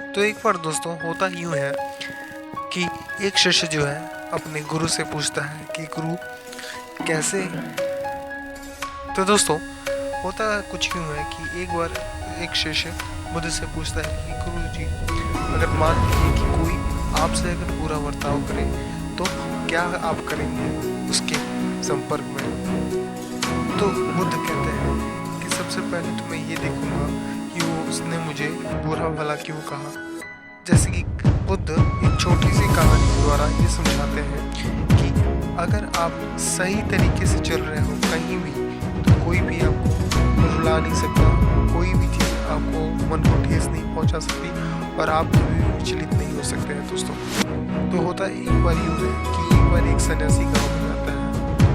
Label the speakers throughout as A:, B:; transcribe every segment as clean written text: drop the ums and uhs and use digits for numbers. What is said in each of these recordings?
A: तो एक बार दोस्तों होता यूँ है कि एक शिष्य जो है अपने गुरु से पूछता है कि गुरु कैसे। तो दोस्तों होता कुछ यूँ है कि एक बार एक शिष्य बुद्ध से पूछता है कि गुरु जी, अगर मान लीजिए कि कोई आपसे अगर बुरा बर्ताव करे तो क्या आप करेंगे उसके संपर्क में। तो बुद्ध कहते हैं कि सबसे पहले तो मैं ये देखूंगा कि वो उसने मुझे बुरा भला क्यों कहा। जैसे कि बुद्ध एक छोटी सी कहानी के द्वारा ये समझाते हैं कि अगर आप सही तरीके से चल रहे हो कहीं भी, तो कोई भी आपको रुला नहीं सकता, कोई भी चीज़ आपको मन को ठेस नहीं पहुंचा सकती और आप कभी भी विचलित नहीं हो सकते हैं दोस्तों। तो होता एक बार यूँ है कि एक बार एक सन्यासी गाँव में जाता है।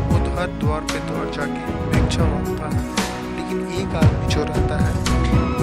A: वो तो हर द्वार पे द्वार जाके भिक्षा मांगता है, लेकिन एक आदमी जो रहता है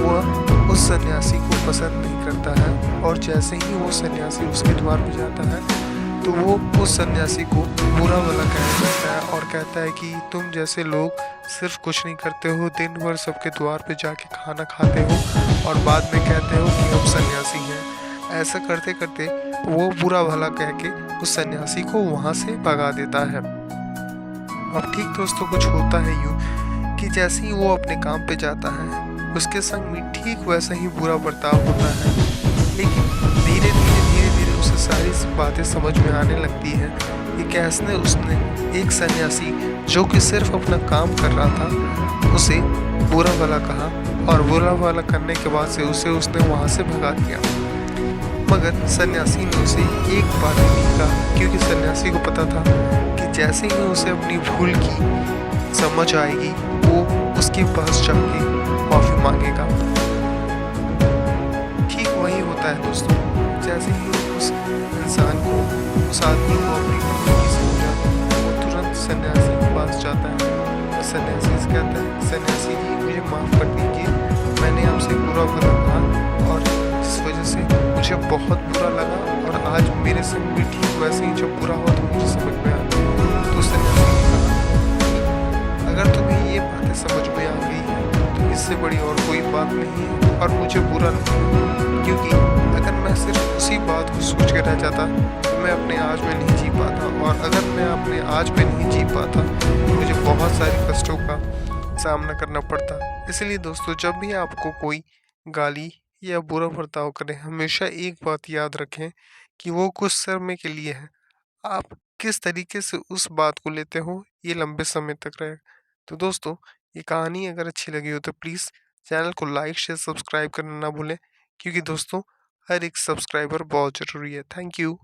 A: वह उस सन्यासी को पसंद नहीं करता है, और जैसे ही वो सन्यासी उसके द्वार पे जाता है तो वो उस सन्यासी को बुरा भला कहने लगता है और कहता है कि तुम जैसे लोग सिर्फ कुछ नहीं करते हो, दिन भर सबके द्वार पे जाके खाना खाते हो और बाद में कहते हो कि हम सन्यासी हैं। ऐसा करते करते वो बुरा भला कह के उस सन्यासी को वहाँ से भगा देता है। अब ठीक दोस्तों कुछ होता है यूँ कि जैसे ही वो अपने काम पे जाता है उसके संग में ठीक वैसा ही बुरा बर्ताव होता है, लेकिन धीरे धीरे उसे सारी बातें समझ में आने लगती है कि कैसे उसने एक सन्यासी जो कि सिर्फ अपना काम कर रहा था उसे बुरा भला कहा, और बुरा भला करने के बाद से उसने वहाँ से भगा दिया। मगर सन्यासी ने उसे एक बात नहीं कहा, क्योंकि सन्यासी को पता था कि जैसे ही उसे अपनी भूल की समझ आएगी वो उसके पास जाके माफी मांगेगा। ठीक वही होता है दोस्तों, जैसे ही उस इंसान को, उस आदमी को अपनी भूल की समझ आती है वो तुरंत सन्यासी के पास जाता है और सन्यासी से कहता है, सन्यासी जी मुझे माफ़ कर दीजिए, मैंने आपसे बुरा भला कहा और जिस वजह से मुझे बहुत बुरा लगा, और आज मेरे संग भी ठीक वैसे ही जब बुरा हुआ तो मुझे समझ में आ गया। तो सन्यासी ने कहा, अगर तुम्हें ये बातें समझ में आ गई है तो इससे बड़ी और कोई बात नहीं है, और मुझे बुरा नहीं, क्योंकि अगर मैं सिर्फ उसी बात को सोच के रह जाता तो मैं अपने आज में नहीं जी पाता, और अगर मैं अपने आज में नहीं जी पाता तो मुझे बहुत सारे कष्टों का सामना करना पड़ता। इसलिए दोस्तों जब भी आपको कोई गाली या बुरा बर्ताव करे, हमेशा एक बात याद रखें कि वो कुछ समय के लिए है। आप किस तरीके से उस बात को लेते हो ये लंबे समय तक रहे। तो दोस्तों ये कहानी अगर अच्छी लगी हो तो प्लीज़ चैनल को लाइक शेयर सब्सक्राइब करना ना भूलें, क्योंकि दोस्तों हर एक सब्सक्राइबर बहुत ज़रूरी है। Thank you.